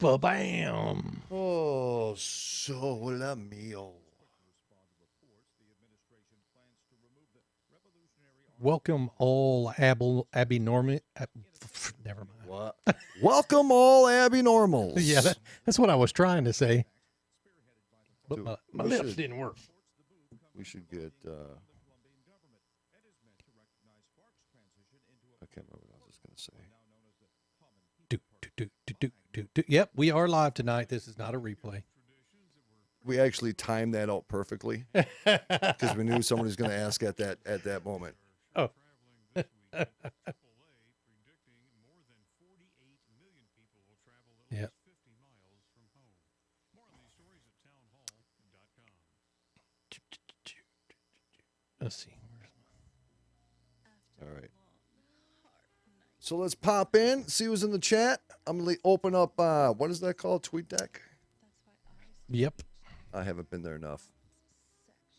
Ba-bam. Oh, sole mio. Welcome all abnormal. Never mind. What? Welcome all abnormals. Yeah, that's what I was trying to say. But Dude, my we lips should- didn't work. We should get. I can't remember what I was just gonna say. Yep, we are live tonight. This is not a replay. We actually timed that out perfectly because we knew someone was going to ask at that moment. Oh. Yeah. Let's see. All right. So let's pop in, see who's in the chat. I'm going to open up, what is that called? TweetDeck? Yep. I haven't been there enough.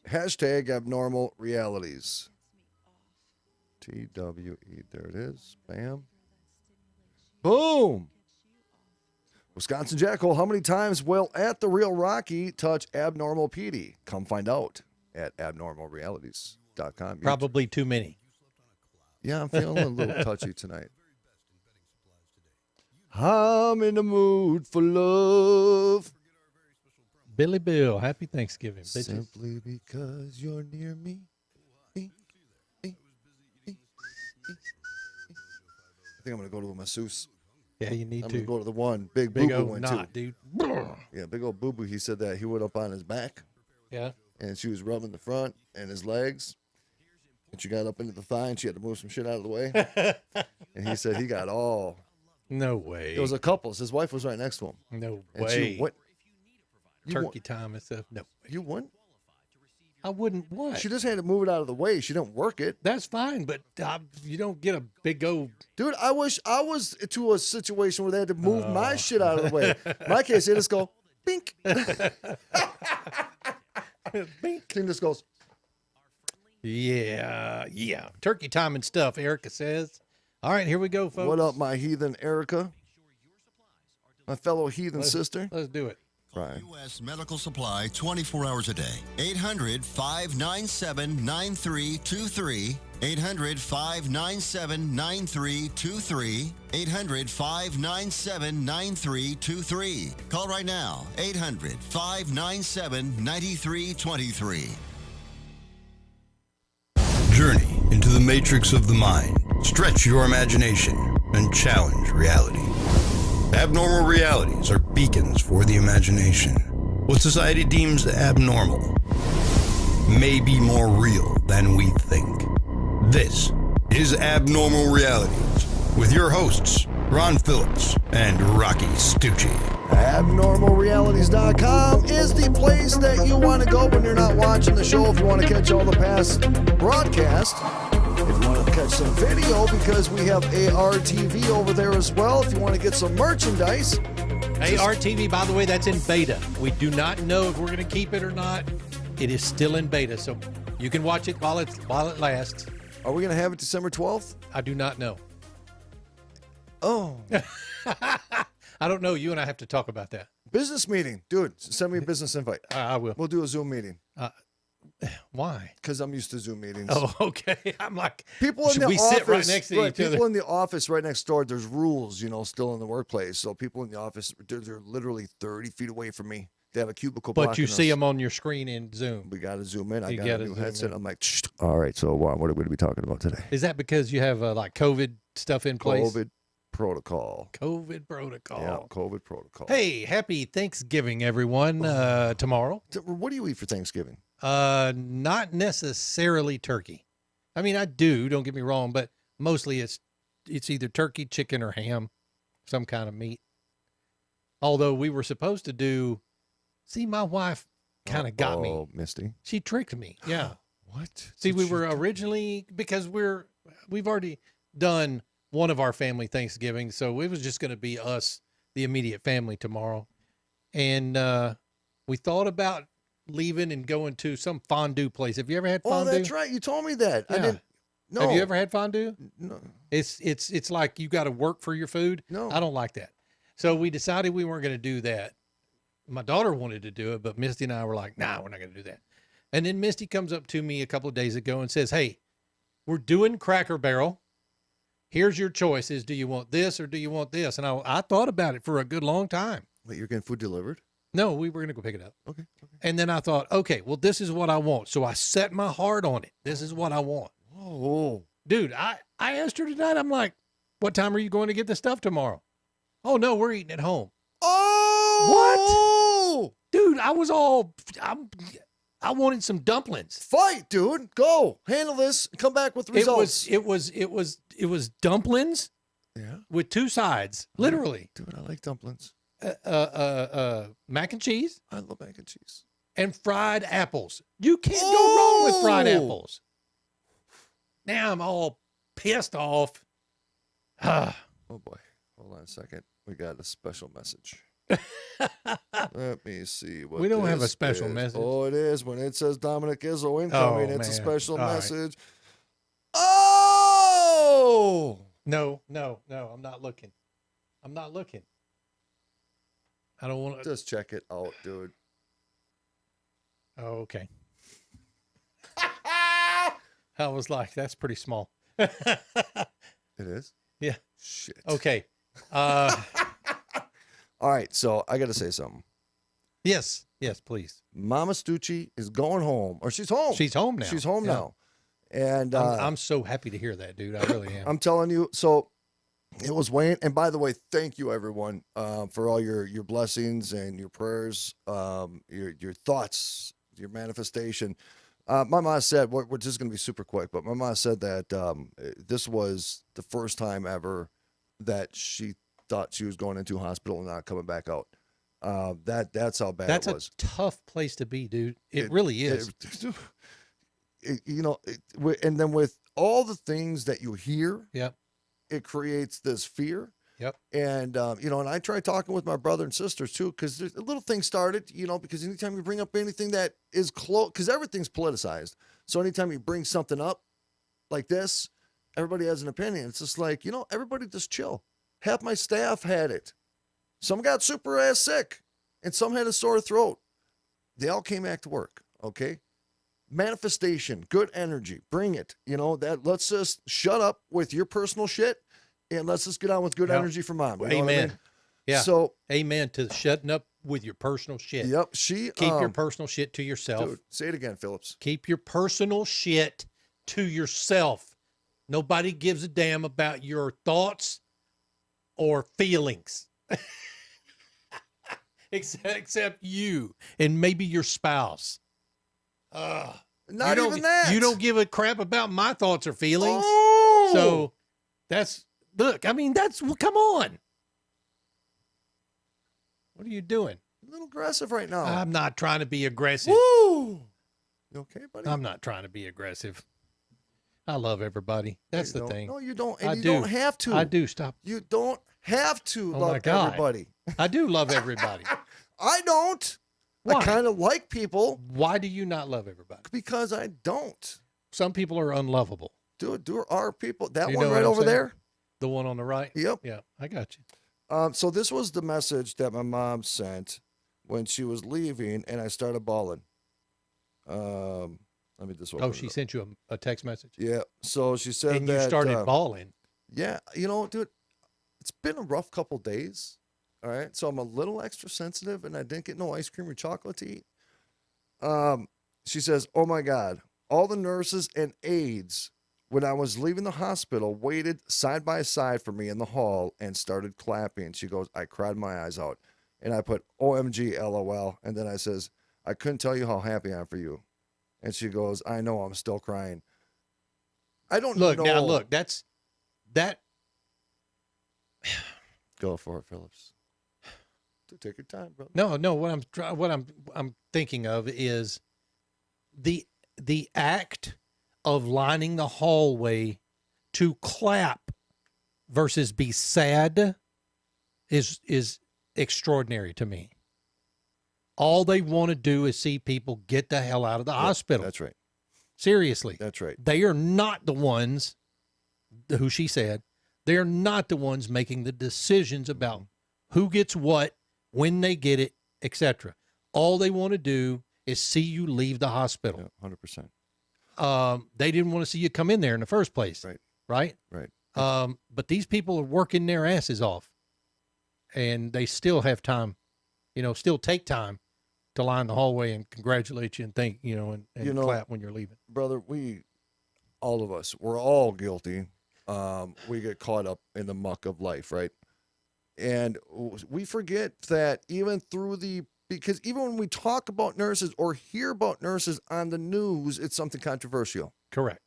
Hashtag abnormal realities. TWE. There it is. Bam. Boom. Wisconsin Jackal, how many times will At the Real Rocci touch Abnormal PD? Come find out at abnormalrealities.com. Probably too many. Yeah, I'm feeling a little touchy tonight. I'm in the mood for love. Billy Bill, happy Thanksgiving, bitches. Simply because you're near me. I think I'm going to go to a masseuse. Yeah, you need I'm to. going to go to the one. Big Big Boo-Boo old went knot, too. dude. Yeah, Big old Boo-Boo, he said that he went up on his back. Yeah. And she was rubbing the front and his legs. And she got up into the thigh and she had to move some shit out of the way. And he said he got all. No way. It was a couple. His wife was right next to him. No And way. she went. Turkey time and stuff. No way. You wouldn't? I wouldn't what? She just had to move it out of the way. She didn't work it. That's fine, but you don't get a big old. Dude, I wish I was to a situation where they had to move my shit out of the way. In my case, they just go, bink. Bink. Thing just goes. Yeah. Turkey time and stuff, Erica says. All right, here we go, folks. What up, my heathen Erica? My fellow heathen sister? Let's do it. Right. U.S. Medical Supply 24 hours a day. 800-597-9323. 800-597-9323. 800-597-9323. Call right now. 800-597-9323. Journey into the matrix of the mind. Stretch your imagination and challenge reality. Abnormal realities are beacons for the imagination. What society deems abnormal may be more real than we think. This is Abnormal Realities with your hosts, Ron Phillips and Rocky Stucci. AbnormalRealities.com is the place that you want to go when you're not watching the show. If you want to catch all the past broadcasts, if you want to catch some video, because we have ARTV over there as well. If you want to get some merchandise. ARTV, by the way, that's in beta. We do not know if we're going to keep it or not. It is still in beta, so you can watch it while it lasts. Are we going to have it December 12th? I do not know. Oh. I don't know. You and I have to talk about that. Business meeting. Dude, send me a business invite. I will. We'll do a Zoom meeting. Why? Because I'm used to Zoom meetings. Oh, okay. I'm like, people in the we office, sit right next to each people other. in the office right next door, there's rules, still in the workplace. So people in the office, they're literally 30 feet away from me. They have a cubicle But blocking you see us. them on your screen in Zoom. We got to zoom in. I You got gotta a new zoom headset. in. I'm like, shh. All right. So what are we going to be talking about today? Is that because you have like COVID stuff in place? COVID protocol. COVID protocol. Yeah, COVID protocol. Hey, happy Thanksgiving, everyone. Tomorrow. What do you eat for Thanksgiving? Not necessarily turkey. I mean, I do, don't get me wrong, but mostly it's either turkey, chicken, or ham, some kind of meat. Although we were supposed to do, my wife kind of got me. Oh, Misty. She tricked me. Yeah. What? See, we were originally, because we've already done one of our family Thanksgiving, so it was just going to be us, the immediate family, tomorrow. And we thought about leaving and going to some fondue place. Have you ever had fondue? Oh, that's right. You told me that. Yeah. I didn't. No. Have you ever had fondue? No. It's like you got to work for your food. No. I don't like that. So we decided we weren't going to do that. My daughter wanted to do it, but Misty and I were like, nah, we're not going to do that. And then Misty comes up to me a couple of days ago and says, hey, we're doing Cracker Barrel. Here's your choices. Do you want this or do you want this? And I thought about it for a good long time. Wait, you're getting food delivered? No, we were going to go pick it up. Okay. And then I thought, okay, well, this is what I want. So I set my heart on it. This is what I want. Oh, Dude, I asked her tonight, I'm like, what time are you going to get the stuff tomorrow? Oh, no, we're eating at home. oh, Dude, I wanted some dumplings. fight, dude. Go handle this. Come back with results. It was dumplings Yeah, with two sides, literally. dude, I like dumplings. Mac and cheese I love mac and cheese. and fried apples. You can't go wrong with fried Oh! apples. Now I'm all pissed off. Ah, Oh boy, hold on a second. We got a special message. Let me see what We don't have a this special is. message. Oh, it is when it says Dominic Izzo incoming. Oh, it's a man. special All right. message. Oh, no, I'm not looking. I don't want to. just check it out, dude. Oh, okay. I was like, that's pretty small. It is. Yeah. Shit. Okay. All right, so I got to say something. Yes, please. Mama Stucci is going home, or she's home. She's home now. She's home Yeah. now, and I'm so happy to hear that, dude. I really am. I'm telling you. So it was Wayne. And by the way, thank you everyone for all your blessings and your prayers, your thoughts, your manifestation. My mom said, we're just going to be super quick, but my mom said that this was the first time ever that she thought she was going into a hospital and not coming back out. That's how bad That's it was. a tough place to be, dude. It really is. And then with all the things that you hear, Yep. it creates this fear. Yep. And, and I tried talking with my brother and sisters too, because a little thing started, because anytime you bring up anything that is close, because everything's politicized. So anytime you bring something up like this, everybody has an opinion. It's just like, everybody just chill. Half my staff had it. Some got super ass sick and some had a sore throat. They all came back to work. Okay. Manifestation, good energy, bring it. Let's just shut up with your personal shit and let's just get on with good Yep. energy for mom. You know what I Amen. mean? Yeah. So, Amen to shutting up with your personal shit. yep, she Keep your personal shit to yourself. dude, say it again, Phillips. Keep your personal shit to yourself. Nobody gives a damn about your thoughts or feelings. Except you and maybe your spouse. Not you even that. You don't give a crap about my thoughts or feelings. Oh! So come on. What are you doing? A little aggressive right now. I'm not trying to be aggressive. Woo! You okay, buddy? I'm not trying to be aggressive. I love everybody. That's You the don't. thing. No, you don't. And I you do. don't have to. I do. Stop. You don't have to Oh my love God. everybody. I do love everybody. I don't. Why? I kind of like people Why do you not love everybody? because I don't. Some people are unlovable. There are people. That You one know right what I'm over saying? there. The one on the right? Yep. Yeah, I got you. So this was the message that my mom sent when she was leaving, and I started bawling. Let me just. Oh, open she it up. sent you a text message? Yeah. So she said And that. you started bawling. Yeah, dude, it's been a rough couple days. All right, so I'm a little extra sensitive, and I didn't get no ice cream or chocolate to eat. She says, "Oh my God, all the nurses and aides, when I was leaving the hospital, waited side by side for me in the hall and started clapping." She goes, "I cried my eyes out," and I put "OMG, LOL," and then I says, "I couldn't tell you how happy I am for you," and she goes, "I know, I'm still crying." I don't Look, know. now look, that's that. Go for it, Phillips. Take your time, bro. No, what I'm thinking of is the act of lining the hallway to clap versus be sad is extraordinary to me. All they want to do is see people get the hell out of the hospital. That's right. Seriously. That's right. They are not the ones who she said, they're not the ones making the decisions about who gets what, when they get it, etc. All they want to do is see you leave the hospital. Yeah, 100%. They didn't want to see you come in there in the first place. Right. But these people are working their asses off, and they still have time, still take time to line the hallway and congratulate you and thank, and clap when you're leaving. Brother, all of us, we're all guilty. We get caught up in the muck of life, right? And we forget that because even when we talk about nurses or hear about nurses on the news, it's something controversial. Correct.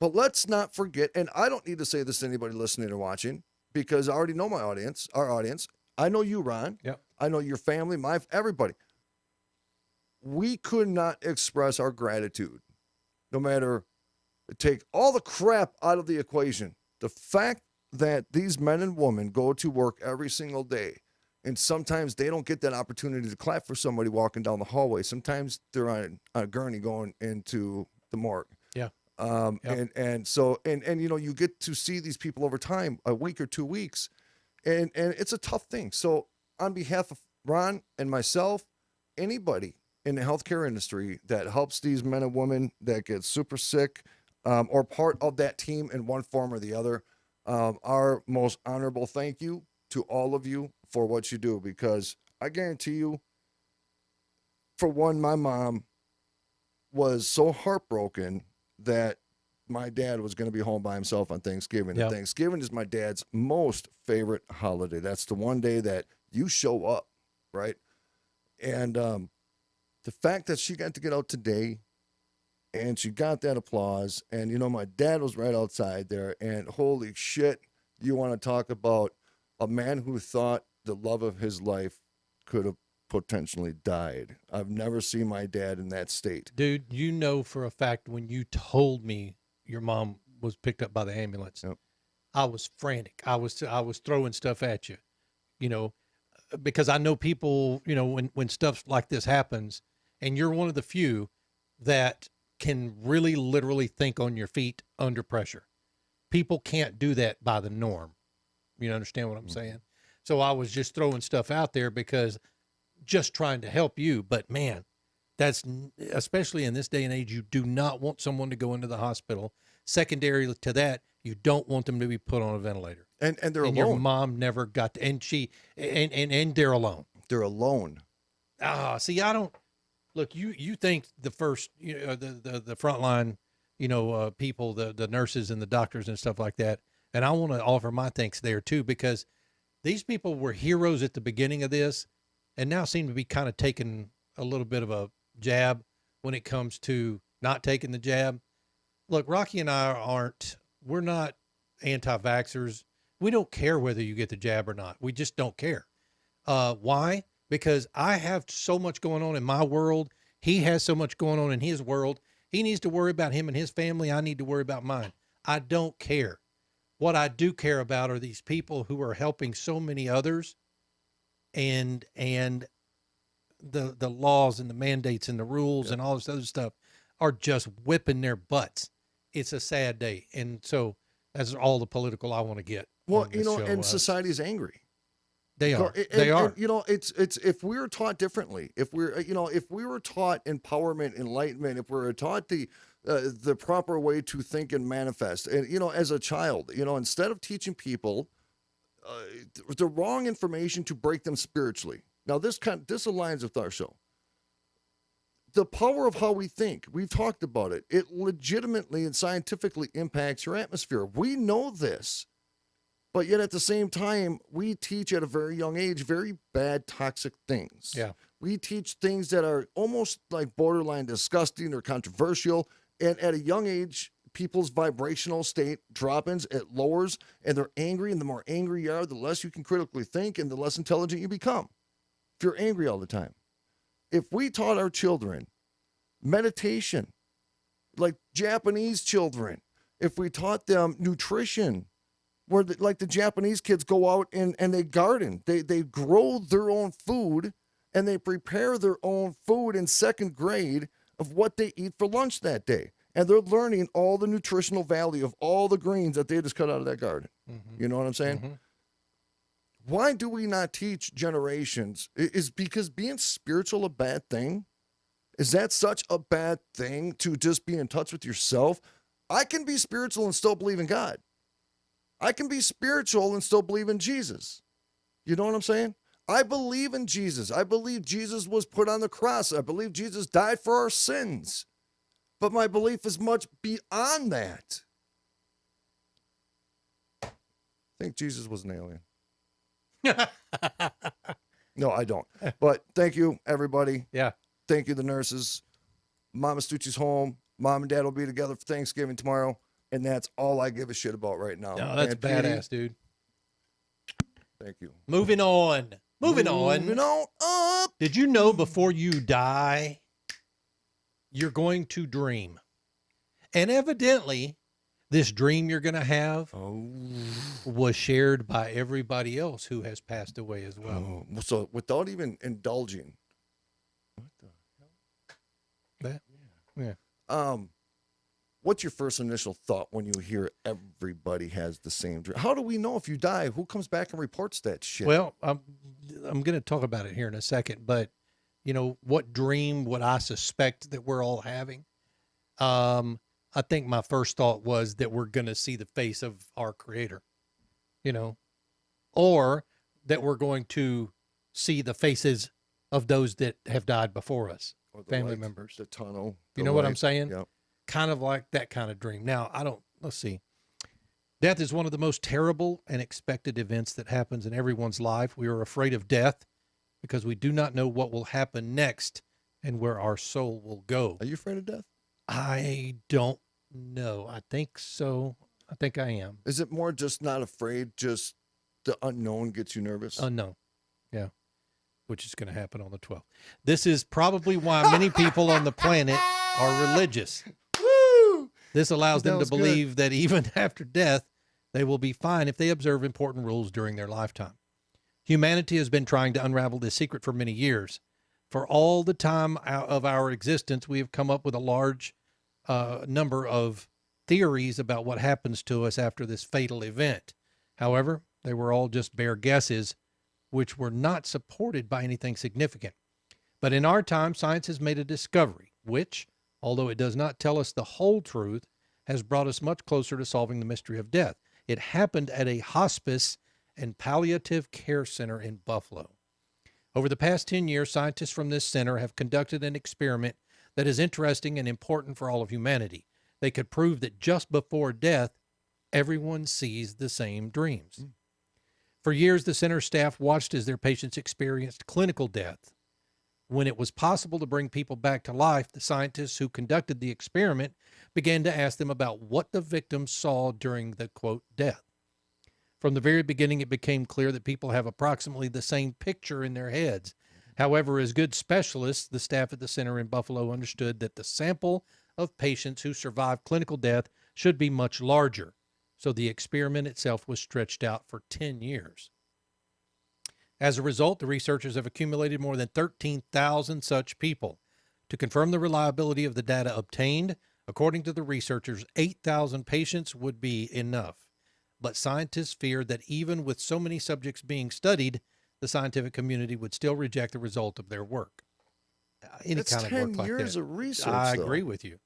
But let's not forget, and I don't need to say this to anybody listening or watching, because I already know our audience. I know you, Ron. Yep. I know your family, everybody. We could not express our gratitude, no matter, take all the crap out of the equation. The fact that these men and women go to work every single day, and sometimes they don't get that opportunity to clap for somebody walking down the hallway. Sometimes they're on a gurney going into the morgue. Yeah. Yep. And so you get to see these people over time, a week or 2 weeks, and it's a tough thing. So on behalf of Ron and myself, anybody in the healthcare industry that helps these men and women that get super sick, or part of that team in one form or the other, our most honorable thank you to all of you for what you do, because I guarantee you, for one, my mom was so heartbroken that my dad was going to be home by himself on Thanksgiving. Yep. And Thanksgiving is my dad's most favorite holiday. That's the one day that you show up, right? And the fact that she got to get out today and she got that applause, and, my dad was right outside there, and holy shit, you want to talk about a man who thought the love of his life could have potentially died. I've never seen my dad in that state. Dude, for a fact, when you told me your mom was picked up by the ambulance, Yep. I was frantic. I was throwing stuff at you, because I know people, when stuff like this happens, and you're one of the few that can really literally think on your feet under pressure. People can't do that by the norm. You understand what I'm saying? So I was just throwing stuff out there because just trying to help you. But man, that's, especially in this day and age, you do not want someone to go into the hospital. Secondary to that, you don't want them to be put on a ventilator. And they're alone. Your mom never got to, and they're alone. They're alone. See, I don't look, you think the first, the frontline, people, the nurses and the doctors and stuff like that. And I want to offer my thanks there too, because these people were heroes at the beginning of this and now seem to be kind of taking a little bit of a jab when it comes to not taking the jab. Look, Rocky and I we're not anti-vaxxers. We don't care whether you get the jab or not. We just don't care. Why? Because I have so much going on in my world. He has so much going on in his world. He needs to worry about him and his family. I need to worry about mine. I don't care. What I do care about are these people who are helping so many others, and the laws and the mandates and the rules and all this other stuff are just whipping their butts. It's a sad day. And so that's all the political I want to get. Well, and society is angry. They are. They are. It's if we were taught differently, if we were taught empowerment, enlightenment, if we were taught the proper way to think and manifest, and as a child, instead of teaching people the wrong information to break them spiritually. Now this aligns with our show. The power of how we think, we've talked about it. It legitimately and scientifically impacts your atmosphere. We know this. But yet at the same time, we teach at a very young age very bad, toxic things. Yeah. We teach things that are almost like borderline disgusting or controversial. And at a young age, people's vibrational state drops, it lowers, and they're angry. And the more angry you are, the less you can critically think and the less intelligent you become. If you're angry all the time. If we taught our children meditation, like Japanese children, if we taught them nutrition, where like the Japanese kids go out and they garden. They grow their own food and they prepare their own food in second grade of what they eat for lunch that day. And they're learning all the nutritional value of all the greens that they just cut out of that garden. Mm-hmm. You know what I'm saying? Mm-hmm. Why do we not teach generations? Is because being spiritual a bad thing? Is that such a bad thing to just be in touch with yourself? I can be spiritual and still believe in God. I can be spiritual and still believe in Jesus. You know what I'm saying? I believe in Jesus. I believe Jesus was put on the cross. I believe Jesus died for our sins. But my belief is much beyond that. I think Jesus was an alien. No, I don't. But thank you, everybody. Yeah. Thank you, the nurses. Mama Stucci's home. Mom and Dad will be together for Thanksgiving tomorrow. And that's all I give a shit about right now. No, that's And Petey, badass, dude. thank you. Moving on. Moving Moving on up. Did you know before you die, you're going to dream? And evidently, this dream you're going to have was shared by everybody else who has passed away as well. Oh, so without even indulging. What the hell? Yeah. What's your first initial thought when you hear everybody has the same dream? How do we know if you die? Who comes back and reports that shit? Well, I'm going to talk about it here in a second, but you know, what dream would I suspect that we're all having? I think my first thought was that we're going to see the face of our creator, you know, or that we're going to see the faces of those that have died before us, Or the family light, members. the tunnel. You the know what I'm light. saying? Yep. Kind of like that kind of dream. Now, let's see. Death is one of the most terrible and expected events that happens in everyone's life. We are afraid of death because we do not know what will happen next and where our soul will go. Are you afraid of death? I don't know. I think so. I think I am. Is it more just not afraid, just the unknown gets you nervous? Unknown. Yeah. Which is going to happen on the 12th. This is probably why many people on the planet are religious. Woo! This allows That them to was good. believe that even after death, they will be fine if they observe important rules during their lifetime. Humanity has been trying to unravel this secret for many years. For all the time of our existence, we have come up with a large number of theories about what happens to us after this fatal event. However, they were all just bare guesses, which were not supported by anything significant. But in our time, science has made a discovery, which, although it does not tell us the whole truth, has brought us much closer to solving the mystery of death. It happened at a hospice and palliative care center in Buffalo. Over the past 10 years, scientists from this center have conducted an experiment that is interesting and important for all of humanity. They could prove that just before death, everyone sees the same dreams. For years, the center staff watched as their patients experienced clinical death. When it was possible to bring people back to life, the scientists who conducted the experiment began to ask them about what the victims saw during the, quote, death. From the very beginning, it became clear that people have approximately the same picture in their heads. However, as good specialists, the staff at the center in Buffalo understood that the sample of patients who survived clinical death should be much larger. So the experiment itself was stretched out for 10 years. As a result, the researchers have accumulated more than 13,000 such people. To confirm the reliability of the data obtained, according to the researchers, 8,000 patients would be enough. But scientists fear that even with so many subjects being studied, the scientific community would still reject the result of their work. Any That's kind 10 of work like years that. of research. I though. agree with you.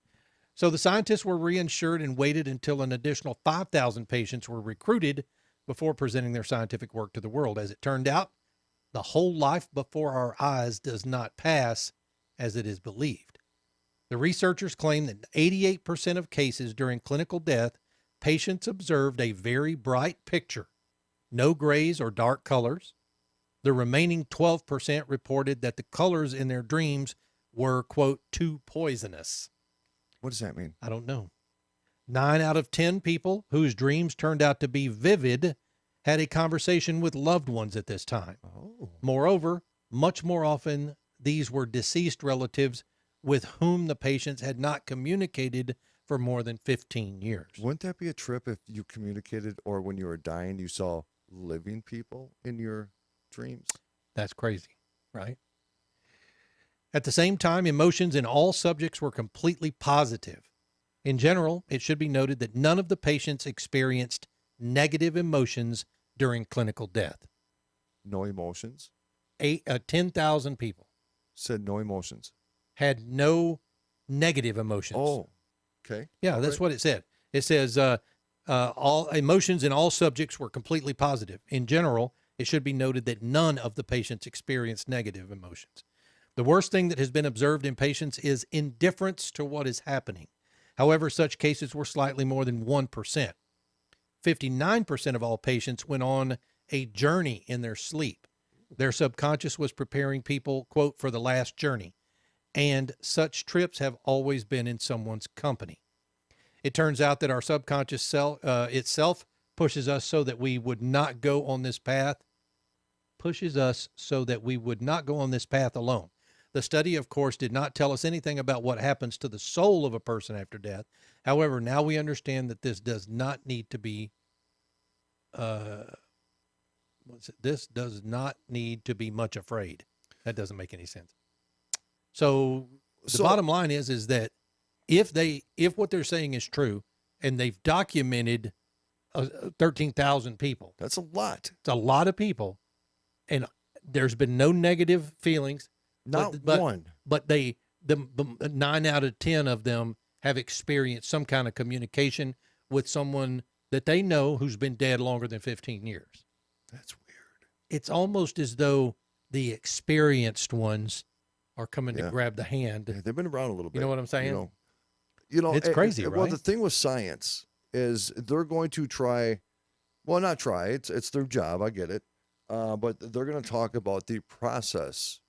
So the scientists were reinsured and waited until an additional 5,000 patients were recruited before presenting their scientific work to the world. As it turned out, the whole life before our eyes does not pass as it is believed. The researchers claim that 88% of cases during clinical death, patients observed a very bright picture, no grays or dark colors. The remaining 12% reported that the colors in their dreams were, quote, too poisonous. What does that mean? I don't know. 9 out of 10 people whose dreams turned out to be vivid had a conversation with loved ones at this time. Oh. Moreover, much more often, these were deceased relatives with whom the patients had not communicated for more than 15 years. Wouldn't that be a trip if you communicated, or when you were dying, you saw living people in your dreams? That's crazy, right? At the same time, emotions in all subjects were completely positive. In general, it should be noted that none of the patients experienced negative emotions during clinical death. No emotions. 10,000 people Said no emotions. had no negative emotions. Oh, okay. Yeah, that's what it said. It says all emotions in all subjects were completely positive. In general, it should be noted that none of the patients experienced negative emotions. The worst thing that has been observed in patients is indifference to what is happening. However, such cases were slightly more than 1%. 59% of all patients went on a journey in their sleep. Their subconscious was preparing people, quote, for the last journey. And such trips have always been in someone's company. It turns out that our subconscious itself pushes us so that we would not go on this path, alone. The study, of course, did not tell us anything about what happens to the soul of a person after death. However, now we understand that this does not need to be much afraid. That doesn't make any sense. So the bottom line is that if what they're saying is true, and they've documented 13,000 people, that's a lot. It's a lot of people, and there's been no negative feelings. Not one. But the 9 out of 10 of them have experienced some kind of communication with someone that they know who's been dead longer than 15 years. That's weird. It's almost as though the experienced ones are coming to grab the hand. Yeah, they've been around a little bit. You know what I'm saying? You know, it's crazy, right? Well, the thing with science is they're going to try. Well, not try. It's their job. I get it. But they're going to talk about the process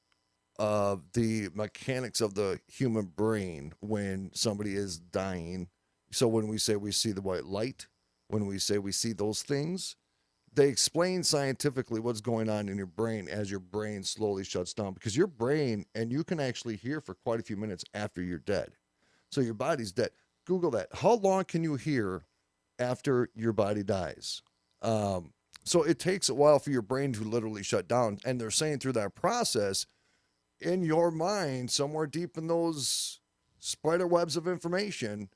of the mechanics of the human brain when somebody is dying. So when we say we see the white light, when we say we see those things, they explain scientifically what's going on in your brain as your brain slowly shuts down, because your brain, and you can actually hear for quite a few minutes after you're dead. So your body's dead. Google that. How long can you hear after your body dies? So it takes a while for your brain to literally shut down. And they're saying through that process, in your mind, somewhere deep in those spider webs of information,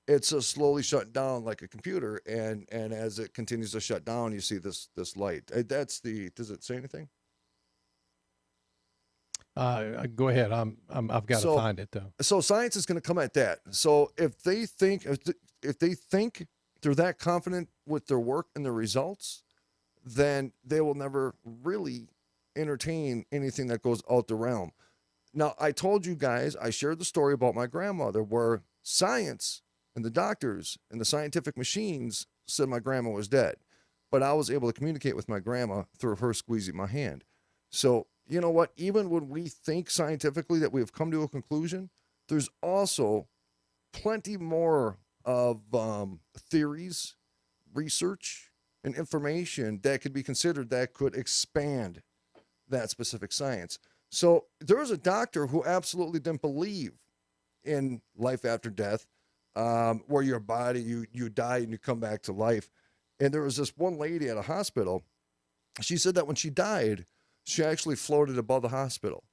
it's slowly shut down like a computer. And as it continues to shut down, you see this light. Does it say anything? Go ahead. I've got to find it though. So science is going to come at that. So if they think they're that confident with their work and their results, then they will never really entertain anything that goes out the realm. Now, I told you guys, I shared the story about my grandmother where science and the doctors and the scientific machines said my grandma was dead. But I was able to communicate with my grandma through her squeezing my hand. So, you know what? Even when we think scientifically that we have come to a conclusion, there's also plenty more of theories, research, and information that could be considered that could expand that specific science. So there was a doctor who absolutely didn't believe in life after death, where your body, you die and you come back to life. And there was this one lady at a hospital. She said that when she died, she actually floated above the hospital.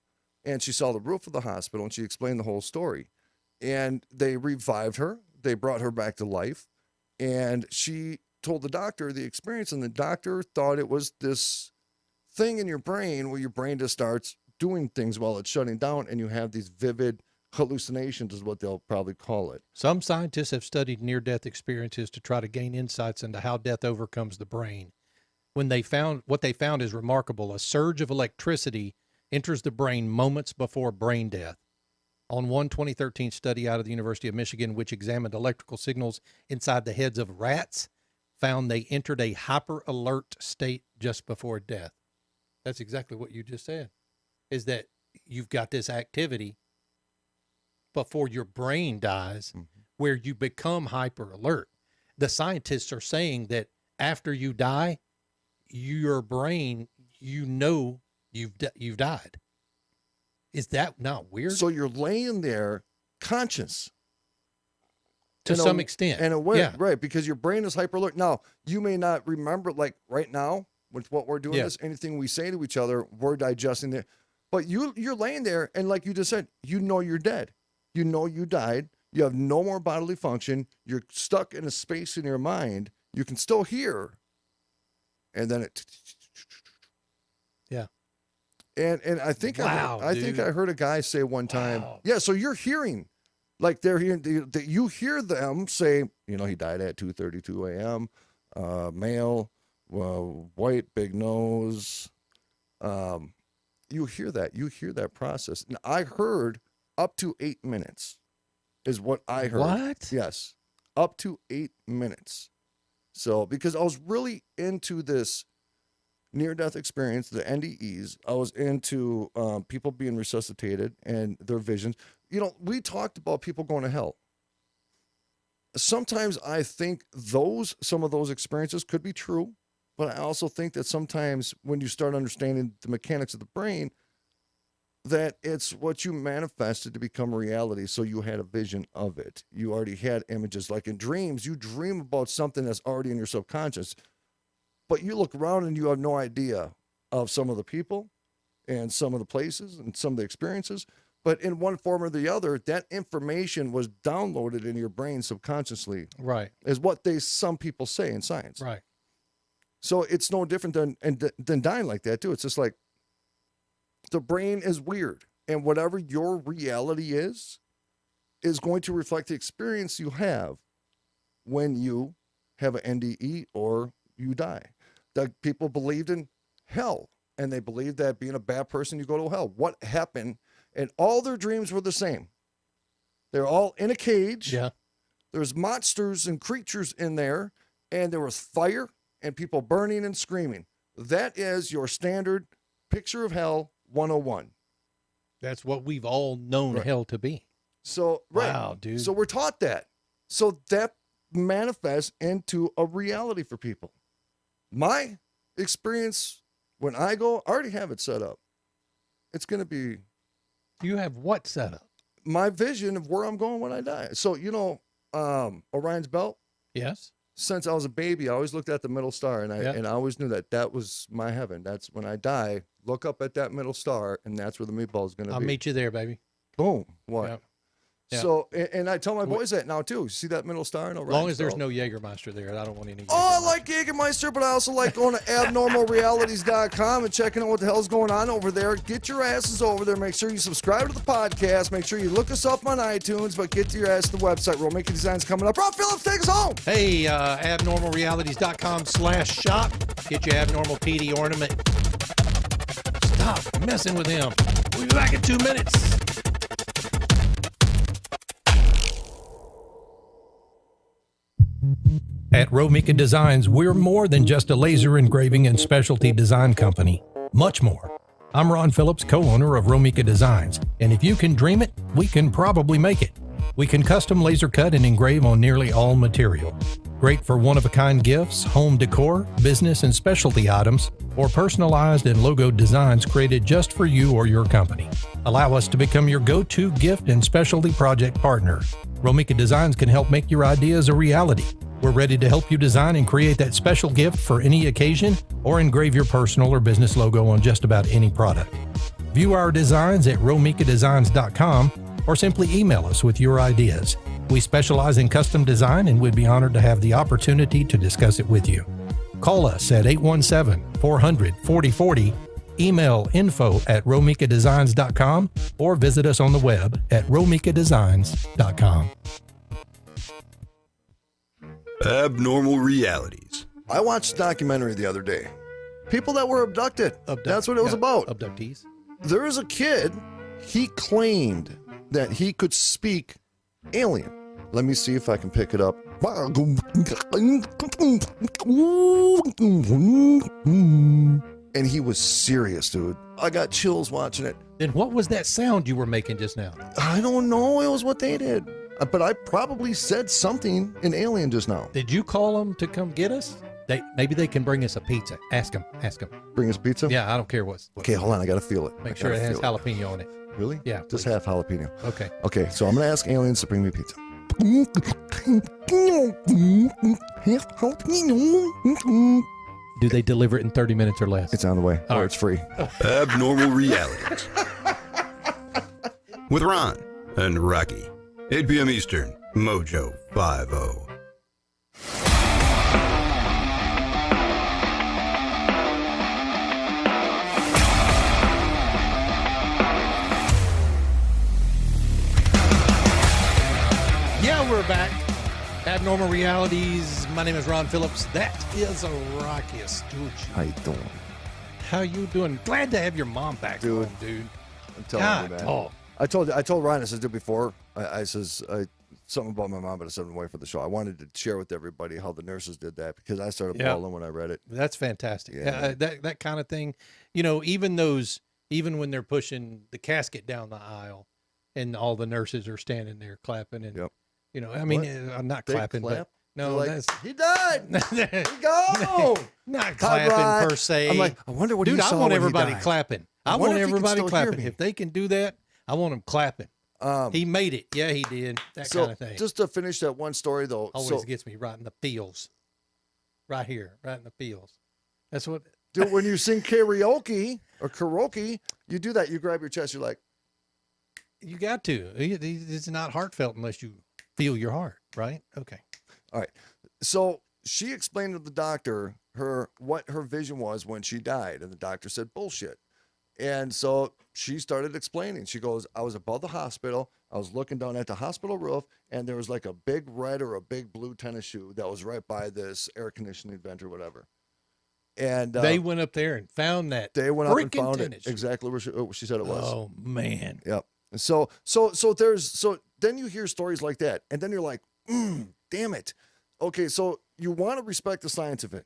And she saw the roof of the hospital, and she explained the whole story. And they revived her. They brought her back to life. And she told the doctor the experience, and the doctor thought it was this thing in your brain where your brain just starts doing things while it's shutting down, and you have these vivid hallucinations is what they'll probably call it. Some scientists have studied near-death experiences to try to gain insights into how death overcomes the brain. What they found is remarkable. A surge of electricity enters the brain moments before brain death. On one 2013 study out of the University of Michigan, which examined electrical signals inside the heads of rats, found they entered a hyper-alert state just before death. That's exactly what you just said, is that you've got this activity before your brain dies, where you become hyper alert. The scientists are saying that after you die, your brain, you've died. Is that not weird? So you're laying there conscious. To some extent. And aware, yeah. Right, because your brain is hyper alert. Now, you may not remember, like right now, with what we're doing, anything we say to each other, we're digesting it. But you're laying there, and like you just said, you know you're dead. You know you died. You have no more bodily function. You're stuck in a space in your mind. You can still hear. And then And I think I think I heard a guy say one time, yeah, so you're hearing, like they're hearing, you hear them say, he died at 2:32 a.m., male, white, big nose. You hear that process. And I heard up to 8 minutes is what I heard. What? Yes, up to 8 minutes. So, because I was really into this near-death experience, the NDEs, I was into people being resuscitated and their visions. We talked about people going to hell. Sometimes I think some of those experiences could be true, but I also think that sometimes when you start understanding the mechanics of the brain, that it's what you manifested to become reality. So you had a vision of it. You already had images. Like in dreams, you dream about something that's already in your subconscious. But you look around and you have no idea of some of the people and some of the places and some of the experiences. But in one form or the other, that information was downloaded in your brain subconsciously. Right. Is what some people say in science. Right. So it's no different than dying like that, too. It's just like the brain is weird. And whatever your reality is going to reflect the experience you have when you have an NDE or you die. That people believed in hell, and they believed that being a bad person, you go to hell. What happened? And all their dreams were the same. They're all in a cage. Yeah. There's monsters and creatures in there, and there was fire and people burning and screaming. That is your standard picture of hell 101. That's what we've all known hell to be. So, right. Wow, dude. So we're taught that. So that manifests into a reality for people. My experience when I go, I already have it set up. It's going to be. You have what set up? My vision of where I'm going when I die. So, Orion's Belt? Yes. Since I was a baby, I always looked at the middle star, and I always knew that was my heaven. That's when I die, look up at that middle star, and that's where the meatball is going to be. I'll meet you there, baby. Boom. What? Yep. Yeah. So, and I tell my boys that now too. See that middle star? As long as there's no Jägermeister there, I don't want any. I like Jägermeister, but I also like going to abnormalrealities.com and checking out what the hell's going on over there. Get your asses over there. Make sure you subscribe to the podcast. Make sure you look us up on iTunes, but get your ass to the website. Real Mickey Designs coming up. Rob Phillips, take us home. Hey, abnormalrealities.com/shop. Get your Abnormal PD ornament. Stop messing with him. We'll be back in 2 minutes. At Romika Designs, we're more than just a laser engraving and specialty design company. Much more. I'm Ron Phillips, co-owner of Romika Designs, and if you can dream it, we can probably make it. We can custom laser cut and engrave on nearly all material. Great for one-of-a-kind gifts, home decor, business and specialty items, or personalized and logo designs created just for you or your company. Allow us to become your go-to gift and specialty project partner. Romika Designs can help make your ideas a reality. We're ready to help you design and create that special gift for any occasion or engrave your personal or business logo on just about any product. View our designs at romikadesigns.com or simply email us with your ideas. We specialize in custom design and we'd be honored to have the opportunity to discuss it with you. Call us at 817-400-4040, email info@romikadesigns.com, or visit us on the web at romikadesigns.com. Abnormal realities. I watched a documentary the other day. People that were abducted. That's what it was about. Abductees. There is a kid, he claimed that he could speak alien. Let me see if I can pick it up. And he was serious, dude. I got chills watching it. Then what was that sound you were making just now? I don't know. It was what they did. But I probably said something in alien just now. Did you call them to come get us? Maybe they can bring us a pizza. Ask them. Bring us pizza? Yeah, I don't care what. Okay, hold on. I got to feel it. Make sure it has jalapeno on it. Really? Yeah. Just half jalapeno. Okay. Okay, so I'm going to ask aliens to bring me pizza. Do they deliver it in 30 minutes or less? It's on the way, or it's free. Abnormal realities. With Ron and Rocky. 8 p.m. Eastern, Mojo 50. Abnormal Realities. My name is Ron Phillips. That is a Rocci Stucci. How you doing? How you doing? Glad to have your mom back, Dude. home, dude. I'm telling God, you, man. dog. I told Ryan, I said it before. I says something about my mom, but I said I'm waiting for the show. I wanted to share with everybody how the nurses did that because I started Yeah. bawling when I read it. That's fantastic. Yeah. That kind of thing. You know, even when they're pushing the casket down the aisle, and all the nurses are standing there clapping, and Yep. you know, I mean, What? I'm not They clapping, clap? but no, They're like, that's he died. He go. not clapping Right. per se. I'm like, I wonder what dude, he I saw want when he everybody died. clapping. I wonder want if he can everybody still hear clapping. me. If they can do that, I want them clapping. He made it. Yeah, he did. That So kind of thing. just to finish that one story though, Always so gets me right in the feels. Right here, right in the feels. That's what. dude, when you sing karaoke, you do that. You grab your chest. You're like, You got to. It's not heartfelt unless you feel your heart, right? Okay. all right. So she explained to the doctor what her vision was when she died, and the doctor said bullshit. And so she started explaining. She goes, I was above the hospital. I was looking down at the hospital roof, and there was like a big red or a big blue tennis shoe that was right by this air conditioning vent or whatever. And They went up there and found that. they went up and freaking found tennis it shoe. exactly where she said it was. Oh man. Yep. So then you hear stories like that, and then you're like, damn it. Okay, so you want to respect the science of it,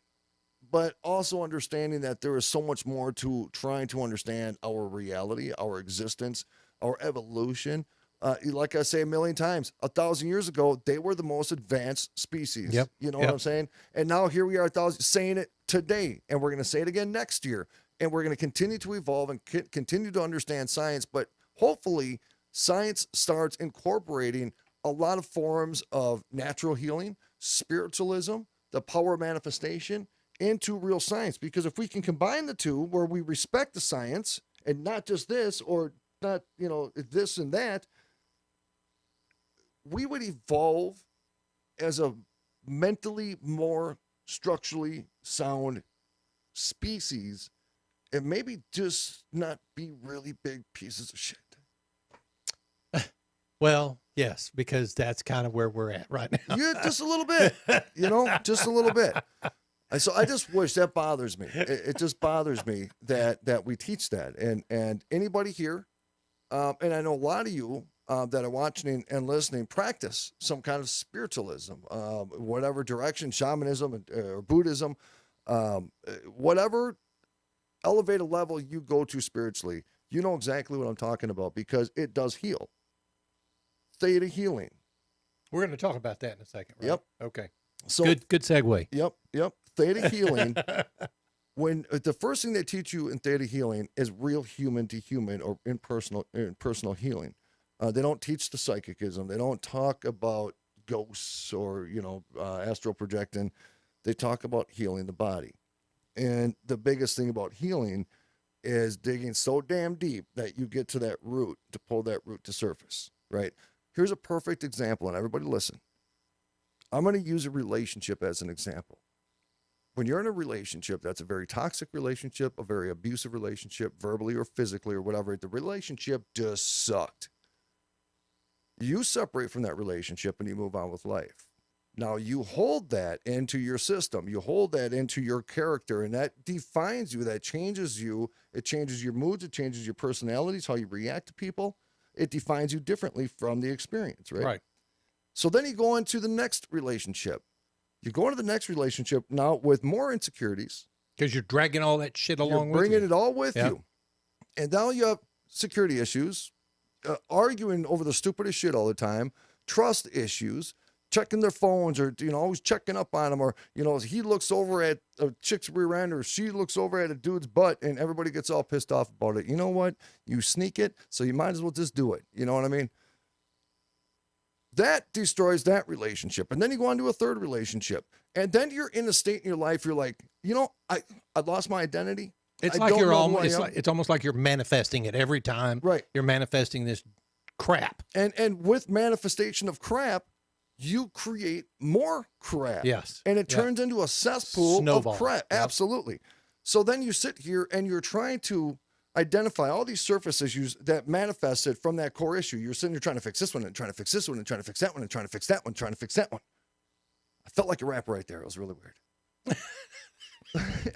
but also understanding that there is so much more to trying to understand our reality, our existence, our evolution. Like I say a million times, 1,000 years ago, they were the most advanced species. Yep. You know Yep. what I'm saying? And now here we are, saying it today, and we're going to say it again next year, and we're going to continue to evolve and continue to understand science. But hopefully, science starts incorporating a lot of forms of natural healing, spiritualism, the power of manifestation into real science. Because if we can combine the two, where we respect the science and not just this or not, this and that, we would evolve as a mentally more structurally sound species and maybe just not be really big pieces of shit. Well, yes, because that's kind of where we're at right now. Yeah, just a little bit, just a little bit. So I just wish that bothers me. It just bothers me that we teach that. And anybody here, and I know a lot of you that are watching and listening, practice some kind of spiritualism, whatever direction, shamanism or Buddhism, whatever elevated level you go to spiritually, you know exactly what I'm talking about because it does heal. Theta healing. We're going to talk about that in a second, right? Yep. Okay. So Good segue. Yep. Theta healing. When the first thing they teach you in theta healing is real human to human or personal healing. They don't teach the psychicism. They don't talk about ghosts or astral projecting. They talk about healing the body. And the biggest thing about healing is digging so damn deep that you get to that root to pull that root to surface. Right. Here's a perfect example, and everybody listen. I'm going to use a relationship as an example. When you're in a relationship, that's a very toxic relationship, a very abusive relationship, verbally or physically or whatever, the relationship just sucked. You separate from that relationship and you move on with life. Now you hold that into your system, you hold that into your character, and that defines you, that changes you. It changes your moods, it changes your personalities, how you react to people. It defines you differently from the experience, right? Right. So then you go into the next relationship. You go into the next relationship now with more insecurities. Because you're dragging all that shit along You're bringing with it all with Yep. you. And now you have security issues, arguing over the stupidest shit all the time, trust issues, checking their phones or, always checking up on them. Or, he looks over at a chick's rear end or she looks over at a dude's butt and everybody gets all pissed off about it. You know what? You sneak it, so you might as well just do it. You know what I mean? That destroys that relationship. And then you go on to a third relationship. And then you're in a state in your life, you're like, I lost my identity. It's I like don't you're know who almost. I It's am. like it's almost like you're manifesting it every time. Right. You're manifesting this crap. And with manifestation of crap, you create more crap. Yes. And it Yep. turns into a cesspool Snowball. of crap. Yep. Absolutely. So then you sit here and you're trying to identify all these surface issues that manifested from that core issue. You're sitting there trying to fix this one and trying to fix this one and trying to fix that one and trying to fix that one, trying to fix that one. I felt like a rapper right there. It was really weird.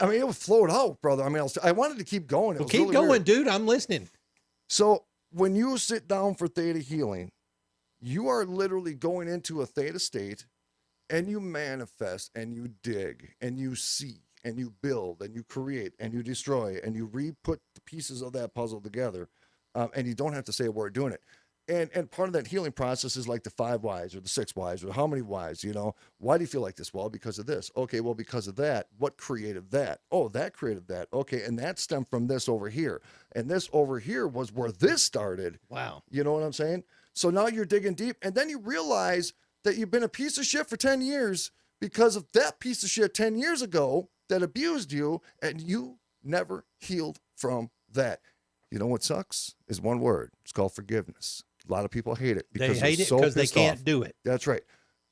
I mean, it flowed out, brother. I mean, I wanted to keep going. It Well, was keep really going, weird. dude. I'm listening. So when you sit down for theta healing, you are literally going into a theta state and you manifest and you dig and you see and you build and you create and you destroy and you re-put the pieces of that puzzle together. And you don't have to say a word doing it. And part of that healing process is like the 5 whys or the 6 whys or how many whys, you know? Why do you feel like this? Well, because of this. Okay, well, because of that. What created that? Oh, that created that. Okay, and that stemmed from this over here. And this over here was where this started. Wow. You know what I'm saying? So now you're digging deep, and then you realize that you've been a piece of shit for 10 years because of that piece of shit 10 years ago that abused you, and you never healed from that. You know what sucks? Is one word. It's called forgiveness. A lot of people hate it They because hate they're it so because they pissed can't off. do it. That's right.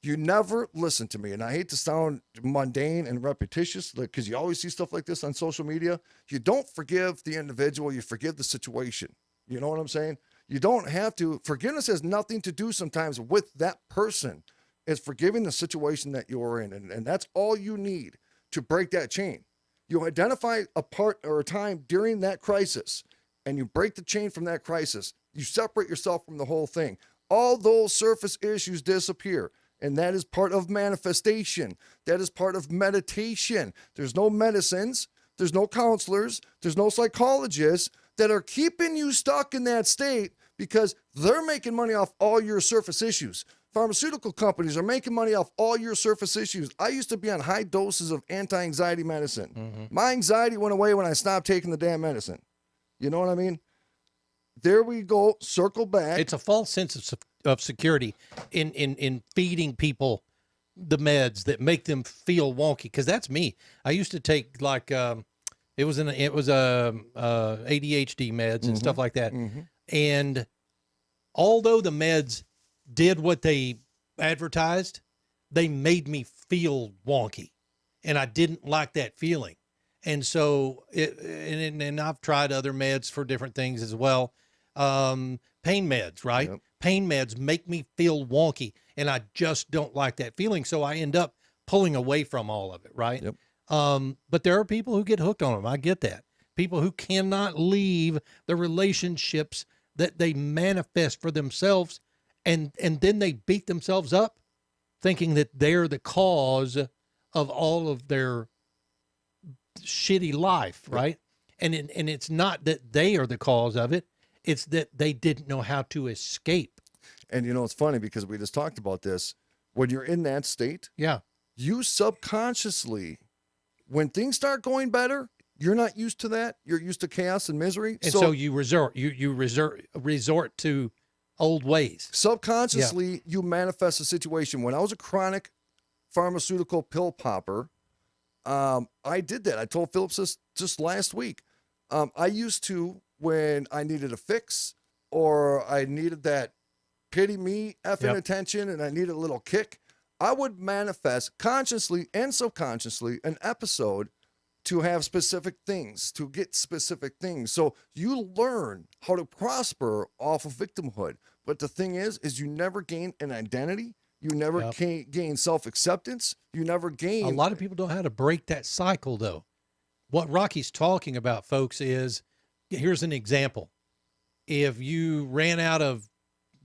You never listen to me, and I hate to sound mundane and repetitious because you always see stuff like this on social media. You don't forgive the individual, you forgive the situation. You know what I'm saying? You don't have to. Forgiveness has nothing to do sometimes with that person. It's forgiving the situation that you're in, and that's all you need to break that chain. You identify a part or a time during that crisis, and you break the chain from that crisis. You separate yourself from the whole thing. All those surface issues disappear. And that is part of manifestation. That is part of meditation. There's no medicines. There's no counselors. There's no psychologists that are keeping you stuck in that state because they're making money off all your surface issues. Pharmaceutical companies are making money off all your surface issues. I used to be on high doses of anti-anxiety medicine. Mm-hmm. My anxiety went away when I stopped taking the damn medicine. You know what I mean? There we go. Circle back. It's a false sense of security in feeding people the meds that make them feel wonky. Because that's me. I used to take like it was ADHD meds and stuff like that. Mm-hmm. And although the meds did what they advertised, they made me feel wonky, and I didn't like that feeling. And so and I've tried other meds for different things as well. Pain meds, right? Yep. Pain meds make me feel wonky, and I just don't like that feeling. So I end up pulling away from all of it, right? Yep. But there are people who get hooked on them. I get that. People who cannot leave the relationships that they manifest for themselves, and then they beat themselves up thinking that they're the cause of all of their shitty life, right? And it's not that they are the cause of it. It's that they didn't know how to escape. And you know, it's funny because we just talked about this. When you're in that state, Yeah. you subconsciously, when things start going better, you're not used to that. You're used to chaos and misery. And so you resort to old ways. Subconsciously, you manifest a situation. When I was a chronic pharmaceutical pill popper, I did that. I told Phillips this just last week. I used to, when I needed a fix or I needed that pity me effing attention and I needed a little kick, I would manifest consciously and subconsciously an episode to have specific things, to get specific things. So you learn how to prosper off of victimhood. But the thing is you never gain an identity. You never gain self-acceptance. You never gain. A lot of people don't know how to break that cycle, though. What Rocky's talking about, folks, is here's an example. If you ran out of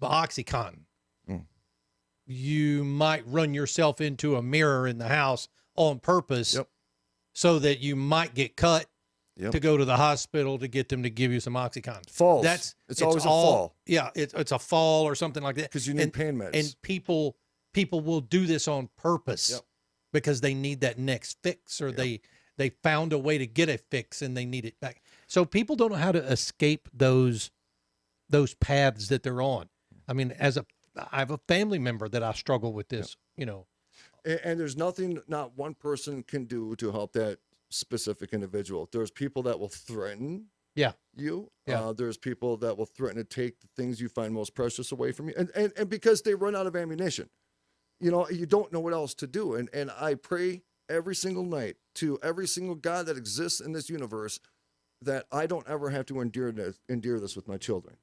OxyContin, you might run yourself into a mirror in the house on purpose so that you might get cut to go to the hospital to get them to give you some OxyContin. Falls. It's always a fall. Yeah, it's a fall or something like that. Because you need pain meds. And people will do this on purpose because they need that next fix, or they found a way to get a fix and they need it back. So people don't know how to escape those paths that they're on. I mean, I have a family member that I struggle with this, you know. And there's nothing not one person can do to help that specific individual. There's people that will threaten you. There's people that will threaten to take the things you find most precious away from you. And because they run out of ammunition, you know, you don't know what else to do. And I pray every single night to every single God that exists in this universe that I don't ever have to endure this with my children.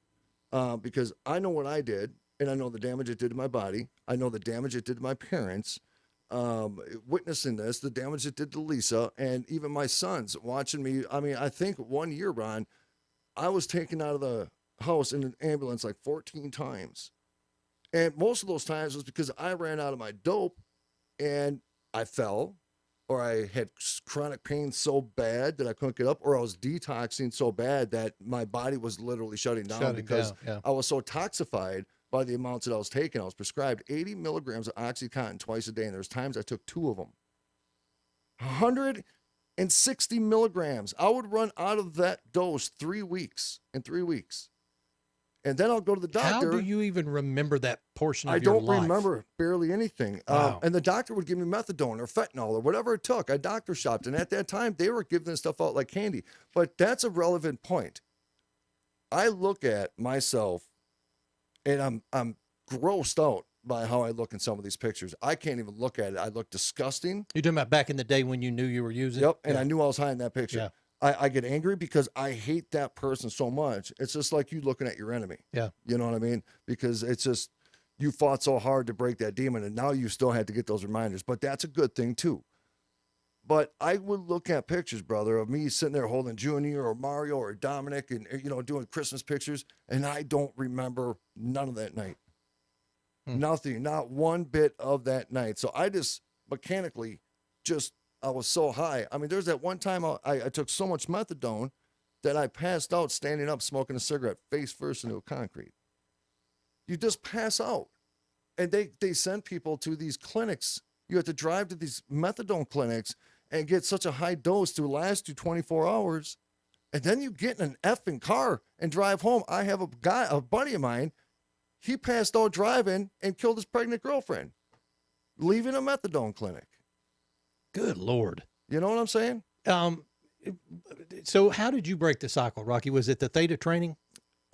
Because I know what I did, and I know the damage it did to my body. I know the damage it did to my parents. witnessing this, the damage it did to Lisa, and even my sons watching me. I mean, I think 1 year, Ron, I was taken out of the house in an ambulance like 14 times. And most of those times was because I ran out of my dope and I fell, or I had chronic pain so bad that I couldn't get up, or I was detoxing so bad that my body was literally shutting down because I was so toxified by the amounts that I was taking. I was prescribed 80 milligrams of Oxycontin twice a day, and there's times I took 2 of them. 160 milligrams. I would run out of that dose 3 weeks, in 3 weeks. And then I'll go to the doctor. How do you even remember that portion of I your life? don't remember barely anything. Wow. And the doctor would give me methadone or fentanyl or whatever it took. I doctor shopped. And at that time, they were giving this stuff out like candy. But that's a relevant point. I look at myself and I'm grossed out by how I look in some of these pictures. I can't even look at it. I look disgusting. You're talking about back in the day when you knew you were using? Yep. And I knew I was high in that picture. Yeah. I get angry because I hate that person so much. It's just like you looking at your enemy. Yeah. You know what I mean? Because it's just, you fought so hard to break that demon, and now you still had to get those reminders. But that's a good thing too. But I would look at pictures, brother, of me sitting there holding Junior or Mario or Dominic and, you know, doing Christmas pictures, and I don't remember none of that night. Nothing, not one bit of that night. So I just mechanically I was so high. I mean, there's that one time I took so much methadone that I passed out standing up smoking a cigarette face first into a concrete. You just pass out. And they send people to these clinics. You have to drive to these methadone clinics and get such a high dose to last you 24 hours. And then you get in an effing car and drive home. I have a buddy of mine, he passed out driving and killed his pregnant girlfriend, leaving a methadone clinic. Good Lord. You know what I'm saying? So how did you break the cycle, Rocky? Was it the theta training?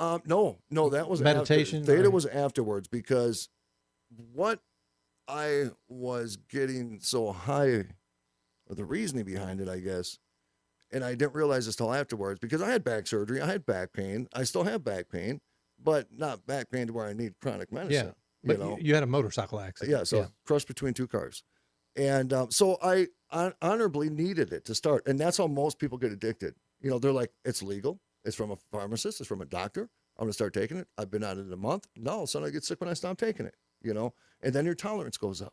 No, that was meditation. Theta was afterwards, because what I was getting so high, or the reasoning behind it, I guess, and I didn't realize this till afterwards, because I had back surgery, I had back pain, I still have back pain, but not back pain to where I need chronic medicine. Yeah, but you know? you had a motorcycle accident. Yeah, so crushed between 2 cars. And so I honorably needed it to start. And that's how most people get addicted. You know, they're like, it's legal. It's from a pharmacist. It's from a doctor. I'm going to start taking it. I've been on it a month. No, all of a sudden I get sick when I stop taking it, you know, and then your tolerance goes up.